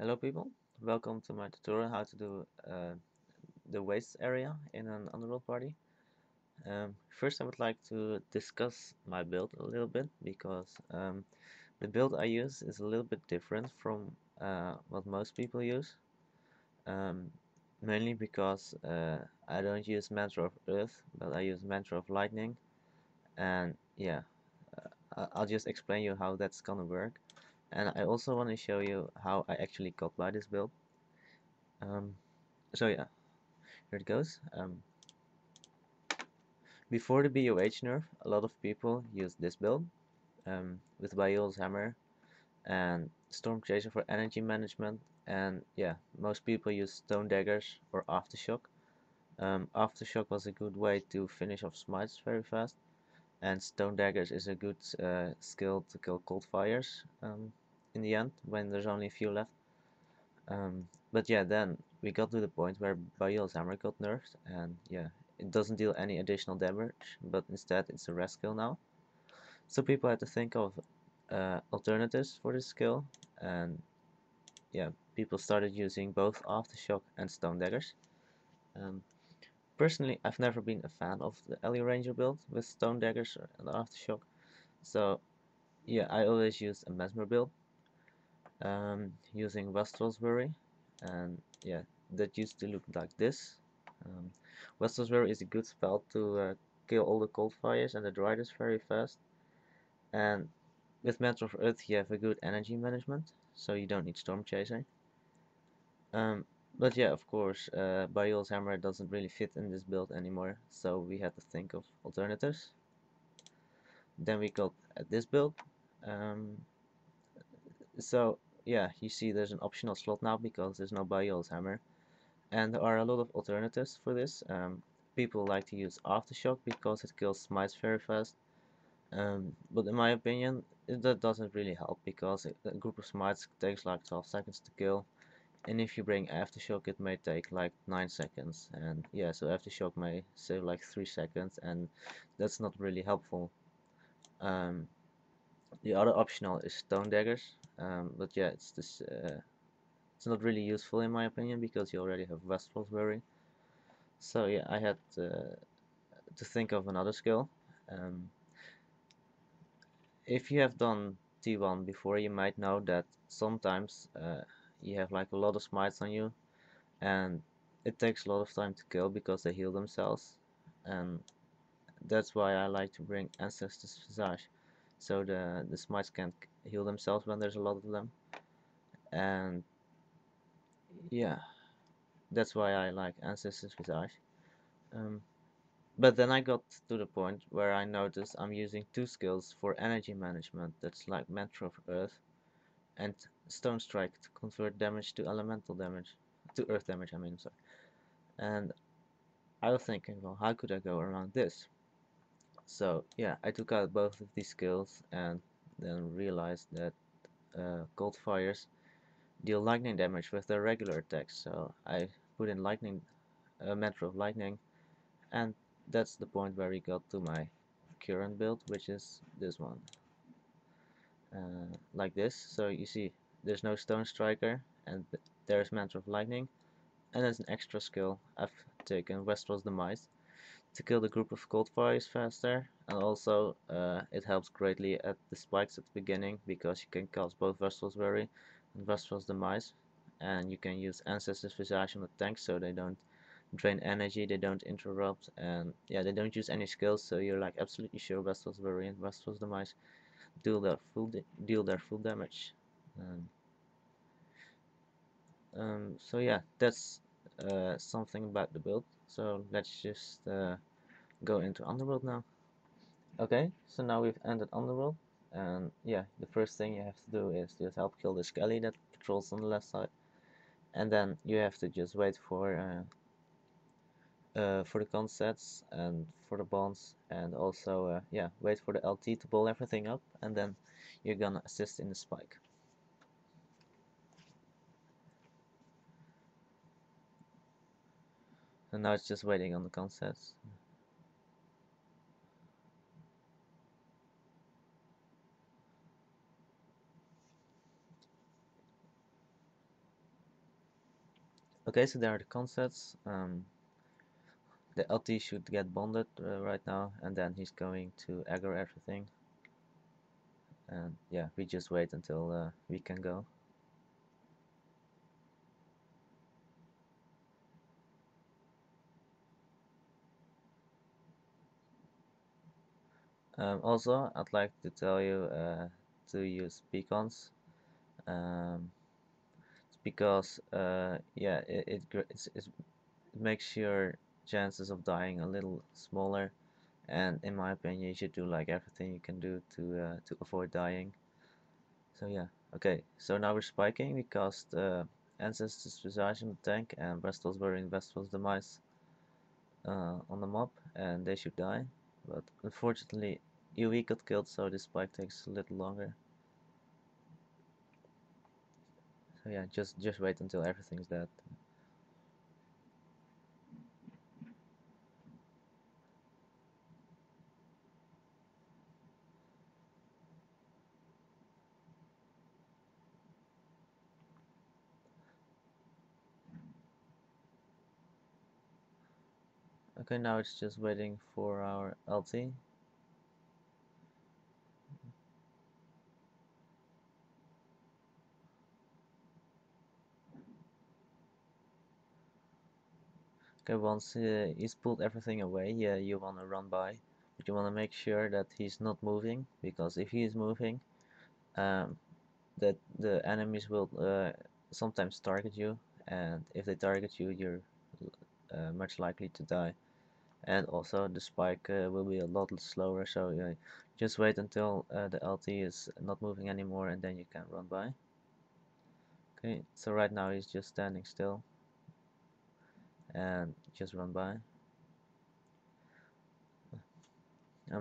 Hello people, welcome to my tutorial how to do the waste area in an underworld party. First I would like to discuss my build a little bit because the build I use is a little bit different from what most people use. Um, Mainly because I don't use Mantra of Earth, but I use Mantra of Lightning, and yeah, I'll just explain you how that's gonna work. And I also want to show you how I actually got by this build. Um, so yeah, here it goes. Before the BOH nerf, a lot of people used this build with Vale's hammer and Storm Chaser for energy management, and yeah, most people use Stone Daggers or Aftershock. Aftershock was a good way to finish off smites very fast, and Stone Daggers is a good skill to kill cold fires in the end when there's only a few left. But yeah, then we got to the point where Baal's hammer got nerfed, and yeah, it doesn't deal any additional damage, but instead it's a rest skill now. So people had to think of alternatives for this skill, and yeah, people started using both Aftershock and Stone Daggers. Um, Personally, I've never been a fan of the Alley Ranger build with Stone Daggers and Aftershock, so yeah, I always use a Mesmer build using Westrel's Worry, and yeah, that used to look like this. Um, Westrel's Worry is a good spell to kill all the cold fires and the driders very fast, and with Mantle of Earth you have a good energy management, so you don't need Storm Chaser. Um, but yeah, of course, Baal's Hammer doesn't really fit in this build anymore, so we had to think of alternatives. Then we got this build. Um, so yeah, you see there's an optional slot now because there's no Baal's Hammer. And there are a lot of alternatives for this. People like to use Aftershock because it kills smites very fast. But in my opinion, that doesn't really help because a group of smites takes like 12 seconds to kill. And if you bring Aftershock, it may take like 9 seconds. And yeah, so Aftershock may save like 3 seconds, and that's not really helpful. Um, the other optional is Stone Daggers. But yeah, it's not really useful in my opinion because you already have Westfall's Worry. So yeah, I had to think of another skill. Um, if you have done T1 before, you might know that sometimes you have like a lot of smites on you, and it takes a lot of time to kill because they heal themselves, and that's why I like to bring Ancestor's Visage, so the smites can't heal themselves when there's a lot of them, and yeah, that's why I like Ancestor's Visage. Um, But then I got to the point where I noticed I'm using two skills for energy management. That's like Mantra of Earth and Stone Strike to convert damage to elemental damage, to earth damage, I mean, sorry. And I was thinking, well, how could I go around this? So yeah, I took out both of these skills and then realized that cold fires deal lightning damage with their regular attacks. So I put in lightning, Mantra of Lightning, and that's the point where we got to my current build, which is this one, like this. So you see there's no Stone Striker, and there's Mantra of Lightning, and as an extra skill I've taken Westrel's Demise to kill the group of cold fires faster, and also it helps greatly at the spikes at the beginning because you can cast both Westrel's Worry and Westrel's Demise, and you can use Ancestor's Visage on the tanks so they don't drain energy, they don't interrupt, and yeah, they don't use any skills, so you're like absolutely sure Vestal's Worry and Vestal's Demise deal their full damage. Um, so yeah, that's something about the build. So let's just go into Underworld now. Okay, so now we've ended Underworld, and yeah, the first thing you have to do is just help kill the Skelly that patrols on the left side, and then you have to just wait for the concepts and for the bonds, and also yeah, wait for the LT to pull everything up, and then you're gonna assist in the spike. And now it's just waiting on the concepts. Okay, so there are the concepts. The LT should get bonded right now, and then he's going to aggro everything. And yeah, we just wait until we can go. Also, I'd like to tell you to use pcons. Um, it's because yeah, it makes your chances of dying a little smaller. And in my opinion, you should do like everything you can do to avoid dying. So yeah, okay. So now we're spiking. We cast Ancestors Visage in the tank and Vestal's Burying Vestal's Demise on the mob, and they should die. But unfortunately, UE got killed, so this spike takes a little longer. So yeah, just wait until everything's dead. Okay, now it's just waiting for our LT. Okay, once he's pulled everything away, yeah, you want to run by, but you want to make sure that he's not moving, because if he is moving, um, that the enemies will sometimes target you, and if they target you, you're much likely to die. And also the spike will be a lot slower, so just wait until the LT is not moving anymore, and then you can run by. Okay, so right now he's just standing still, and just run by.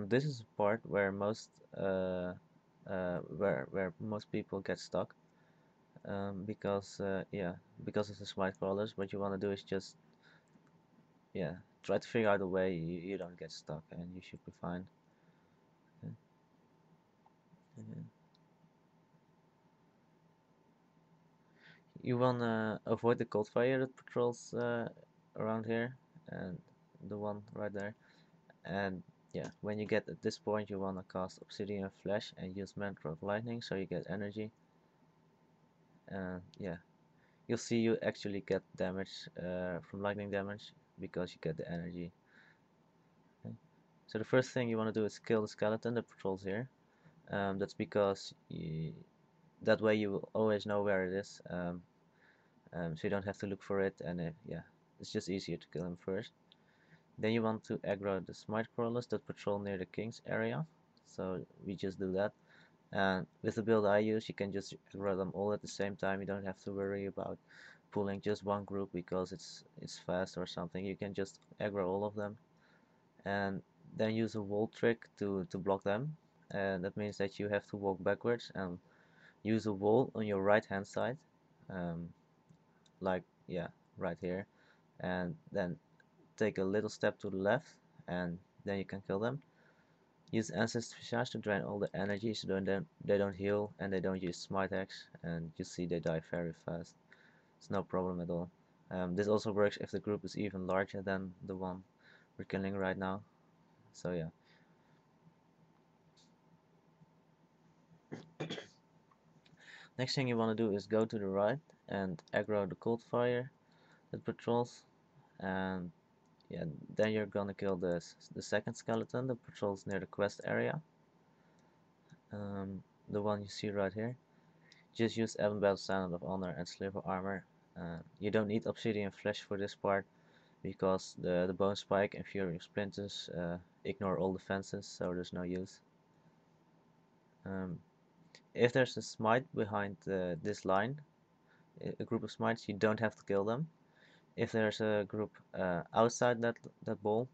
This is the part where most people get stuck, because yeah, because of the smite crawlers. What you want to do is just yeah, try to figure out a way you don't get stuck, and you should be fine. Okay. Mhm. You wanna avoid the cold fire that patrols around here, and the one right there. And yeah, when you get at this point, you wanna cast Obsidian Flash and use Mantra of Lightning, so you get energy. And yeah, you'll see you actually get damage from lightning damage because you get the energy. Okay. So the first thing you want to do is kill the skeleton that patrols here. That's because that way you will always know where it is, so you don't have to look for it, and yeah, it's just easier to kill him first. Then you want to aggro the smite crawlers that patrol near the king's area, so we just do that. And with the build I use, you can just aggro them all at the same time. You don't have to worry about pulling just one group because it's fast or something. You can just aggro all of them, and then use a wall trick to block them. And that means that you have to walk backwards and use a wall on your right hand side, um, like yeah, right here, and then take a little step to the left, and then you can kill them. Use Ancestor Visage to drain all the energy so they don't heal, and they don't use Smite Axe, and you see they die very fast. It's no problem at all. This also works if the group is even larger than the one we're killing right now. So yeah. Next thing you want to do is go to the right and aggro the cold fire that patrols, and yeah, then you're gonna kill the second skeleton that patrols near the quest area, the one you see right here. Just use Ebon Battle Standard of Honor and Sliver Armor. You don't need Obsidian Flesh for this part because the Bone Spike and Fury Splinters ignore all defenses, so there's no use. If there's a smite behind this line, a group of smites, you don't have to kill them. If there's a group outside that ball,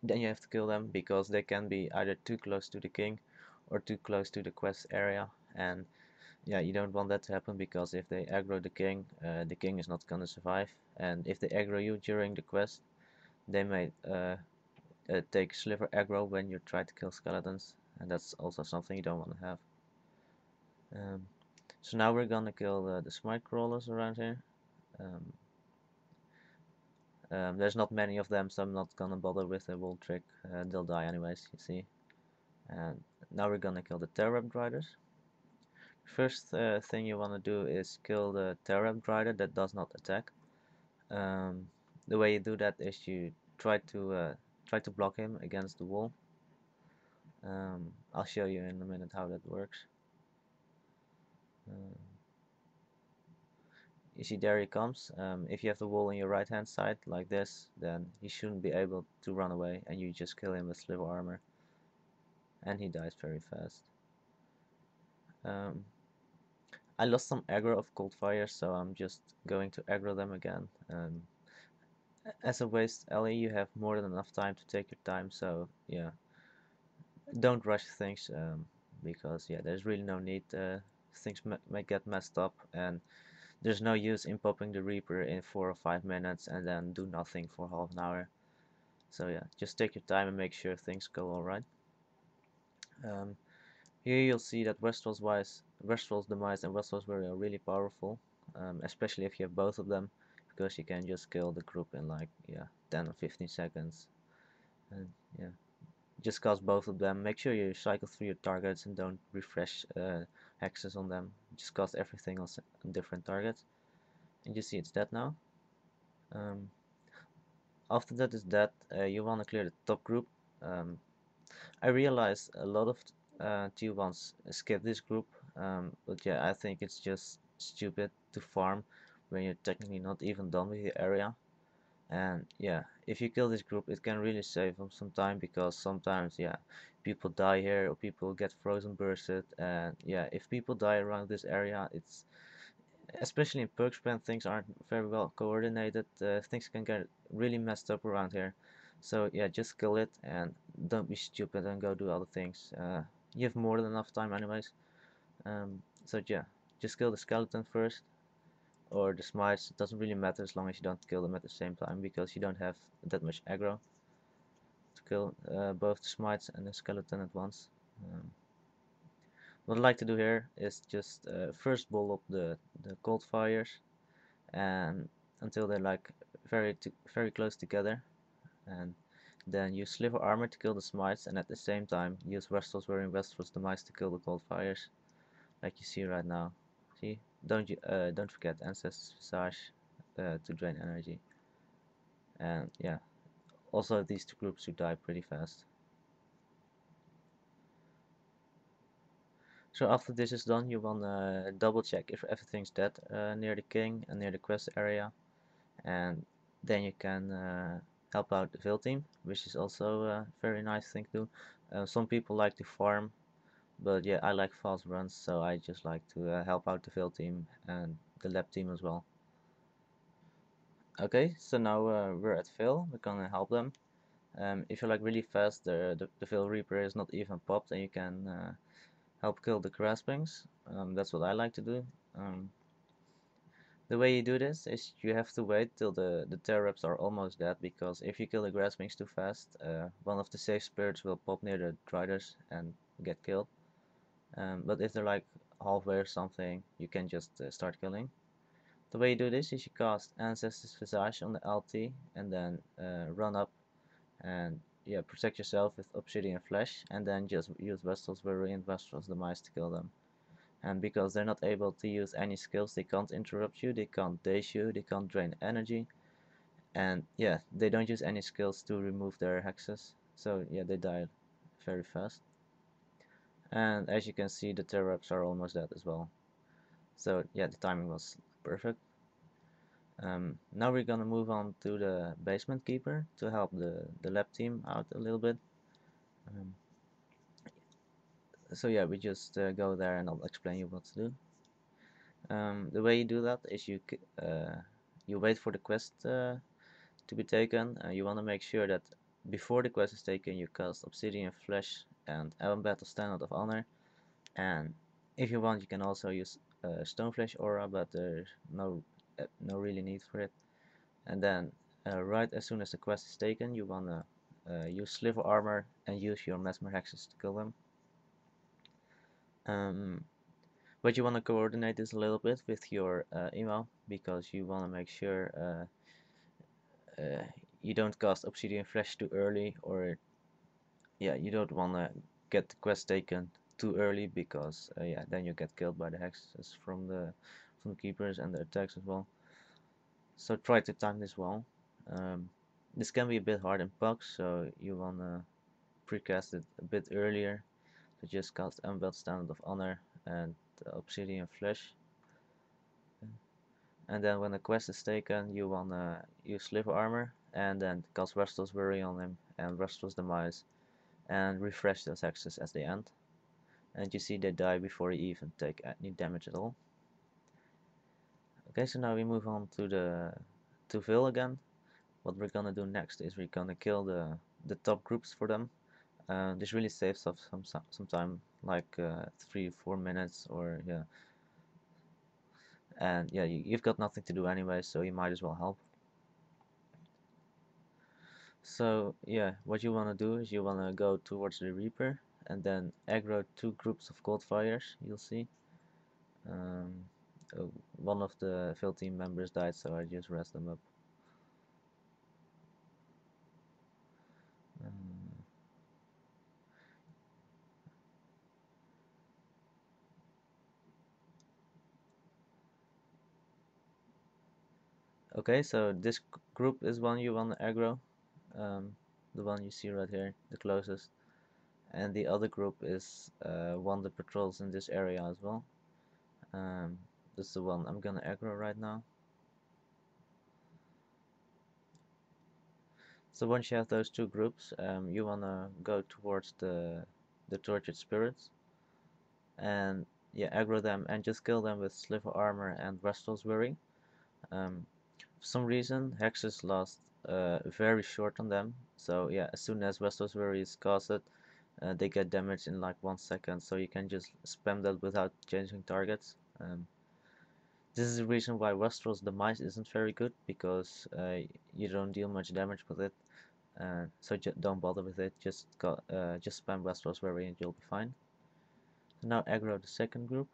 then you have to kill them because they can be either too close to the king or too close to the quest area, and yeah, you don't want that to happen because if they aggro the king is not gonna survive, and if they aggro you during the quest, they may take sliver aggro when you try to kill skeletons, and that's also something you don't want to have. Um, so now we're gonna kill the smite crawlers around here. Um, There's not many of them, so I'm not gonna bother with the wall trick. They'll die anyways, you see. And now we're gonna kill the Terrab Riders. First thing you wanna do is kill the Terrab Rider that does not attack. The way you do that is you try to block him against the wall. I'll show you in a minute how that works. Uh, you see, there he comes. If you have the wall on your right hand side like this, then he shouldn't be able to run away, and you just kill him with sliver armor, and he dies very fast. I lost some aggro of cold fire, so I'm just going to aggro them again. As a waste ally, you have more than enough time to take your time, so yeah, don't rush things, because yeah, there's really no need. Things may get messed up, and there's no use in popping the Reaper in 4 or 5 minutes and then do nothing for half an hour. So yeah, just take your time and make sure things go alright. Here you'll see that Westrel's Demise and Westrel's Worry are really powerful, especially if you have both of them, because you can just kill the group in like 10 or 15 seconds. And yeah, just cast both of them. Make sure you cycle through your targets and don't refresh hexes on them. Just cast everything on different targets. And you see it's dead now. After that is dead, you want to clear the top group. I realize a lot of T1s skip this group, but yeah, I think it's just stupid to farm when you're technically not even done with the area. And yeah, if you kill this group, it can really save them some time, because sometimes people die here or people get frozen bursted, and yeah, if people die around this area, it's especially in perks when things aren't very well coordinated, things can get really messed up around here. So yeah, just kill it and don't be stupid and go do other things. You have more than enough time anyways. So yeah, just kill the skeleton first, or the smites. It doesn't really matter as long as you don't kill them at the same time, because you don't have that much aggro to kill both the smites and the skeleton at once. What I like to do here is just first ball up the cold fires, and until they're like very close together, and then use sliver armor to kill the smites, and at the same time use Vestal's wearing Vestal's demise to kill the cold fires, like you see right now. See, don't forget Ancestors Visage to drain energy, and yeah, also these two groups should die pretty fast. So after this is done, you wanna double check if everything's dead near the king and near the quest area, and then you can help out the Vale team, which is also a very nice thing to do. Some people like to farm, but yeah, I like fast runs, so I just like to help out the Vale team and the lab team as well. Okay, so now we're at Vale, we're gonna help them. If you're like really fast, the Vale Reaper is not even popped, and you can help kill the graspings. That's what I like to do. The way you do this is you have to wait till the Terrabs are almost dead, because if you kill the graspings too fast, one of the safe spirits will pop near the Driders and get killed. But if they're like halfway or something, you can just start killing. The way you do this is you cast Ancestors Visage on the LT, and then run up and protect yourself with Obsidian Flesh, and then just use Vestal's Worry and Vestal's Demise to kill them. And because they're not able to use any skills, they can't interrupt you, they can't daze you, they can't drain energy, and yeah, they don't use any skills to remove their hexes, so yeah, they die very fast. And as you can see, the Terrabs are almost dead as well. So yeah, the timing was perfect. Now we're gonna move on to the Basement Keeper to help the lab team out a little bit. So yeah, we just go there and I'll explain you what to do. The way you do that is you wait for the quest to be taken. You want to make sure that before the quest is taken, you cast Obsidian Flesh and Ebon Battle Standard of Honor. And if you want, you can also use Stoneflesh Aura, but there's no really need for it. And then right as soon as the quest is taken, you want to use Sliver Armor and use your Mesmer Hexes to kill them. But you want to coordinate this a little bit with your email, because you want to make sure you don't cast Obsidian Flesh too early, or yeah, you don't want to get the quest taken too early, because yeah, then you get killed by the hexes from the keepers and the attacks as well. So try to time this well. Um, this can be a bit hard in pucks, so you want to precast it a bit earlier. So just cast Unveiled Standard of Honor and Obsidian Flesh. And then when the quest is taken, you wanna use Sliver Armor and then cast Restless Worry on him and Restless Demise and refresh those hexes as they end. And you see they die before you even take any damage at all. Okay, so now we move on to Vale again. What we're gonna do next is we're gonna kill the top groups for them. This really saves us some time, like 3-4 minutes, or yeah. And yeah, you've got nothing to do anyway, so you might as well help. So yeah, what you want to do is you want to go towards the Reaper and then aggro 2 groups of cold fires. You'll see. Um, One of the field team members died, so I just rest them up. Um, okay, so this group is one you want to aggro. The one you see right here, the closest. And the other group is one that patrols in this area as well. This is the one I'm gonna aggro right now. So once you have those 2 groups, you wanna go towards the tortured spirits, and yeah, aggro them and just kill them with Sliver Armor and Restless Worry. For some reason, hexes last very short on them, so yeah, as soon as Restless Worry is casted, they get damaged in like 1 second, so you can just spam that without changing targets. This is the reason why Restless Demise isn't very good, because you don't deal much damage with it. So don't bother with it. Just spam Restless Worry and you'll be fine. So now aggro the second group.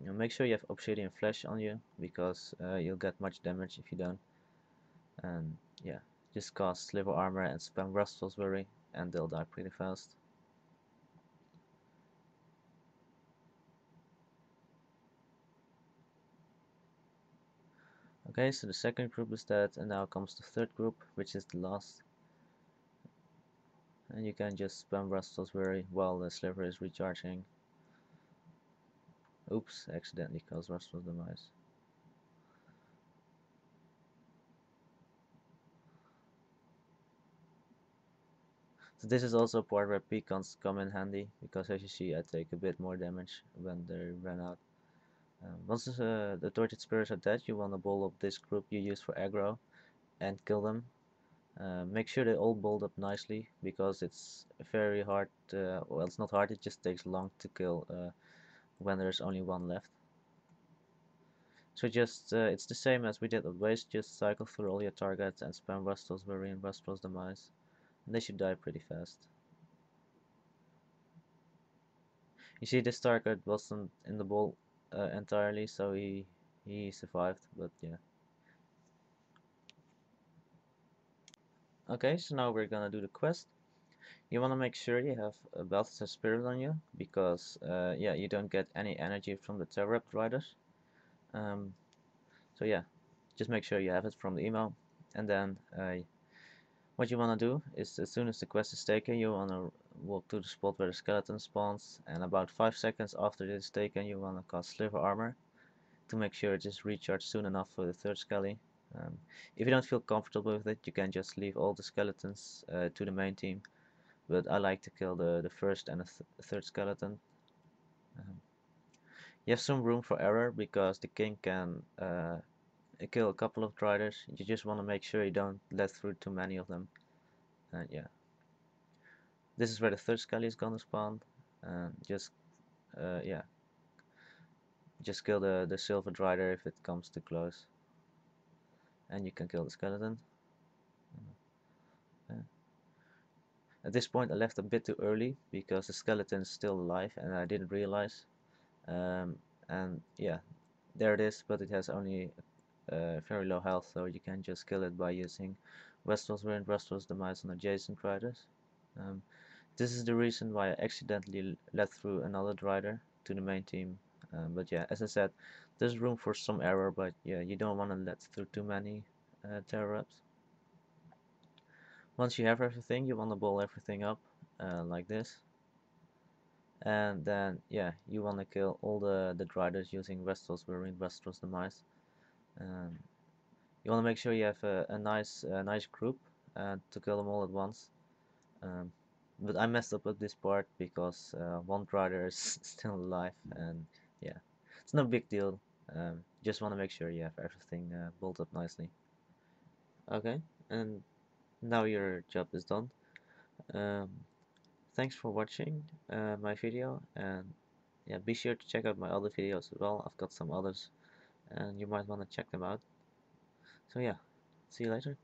Make sure you have Obsidian Flesh on you, because you'll get much damage if you don't. And yeah, just cast Sliver Armor and spam Restless Worry, and they'll die pretty fast. Okay, so the second group is dead, and now comes the third group, which is the last. And you can just spam Restless Worry while the Sliver is recharging. Oops, accidentally caused Restless Demise. So this is also a part where pcons come in handy, because as you see, I take a bit more damage when they run out. Once the tortured spirits are dead, you want to bowl up this group you use for aggro and kill them. Make sure they all bolt up nicely, because it's very hard, well, it's not hard, it just takes long to kill when there's only one left. So just, it's the same as we did with waste, just cycle through all your targets and spam Restless Worry and Restless Demise, and they should die pretty fast. You see, this target wasn't in the ball entirely, so he survived, but yeah. Okay, so now we're gonna do the quest. You wanna make sure you have a Balthasar Spirit on you, because yeah, you don't get any energy from the Terrorpt Riders. So yeah, just make sure you have it from the email, and then what you wanna do is, as soon as the quest is taken, you wanna walk to the spot where the skeleton spawns, and about 5 seconds after it is taken, you wanna cast Sliver Armor to make sure it is recharged soon enough for the third skelly. If you don't feel comfortable with it, you can just leave all the skeletons to the main team, but I like to kill the first and the third skeleton. You have some room for error, because the king can kill a couple of riders. You just want to make sure you don't let through too many of them. And yeah, this is where the third skelly is gonna spawn. And just yeah, just kill the silver rider if it comes too close, and you can kill the skeleton. At this point I left a bit too early, because the skeleton is still alive and I didn't realize. And yeah, there it is, but it has only very low health, so you can just kill it by using Vestal's Wind, Vestal's Demise on adjacent riders. This is the reason why I accidentally let through another rider to the main team. But yeah, as I said, there's room for some error, but yeah, you don't want to let through too many terror reps. Once you have everything, you want to ball everything up like this. And then yeah, you want to kill all the riders using Vestal's Wind, Vestal's Demise. You want to make sure you have a nice group to kill them all at once. But I messed up with this part because one rider is still alive, and yeah, it's no big deal. Just want to make sure you have everything built up nicely. Okay, and now your job is done. Um, Thanks for watching my video, and yeah, be sure to check out my other videos as well. I've got some others, and you might want to check them out. So yeah, see you later.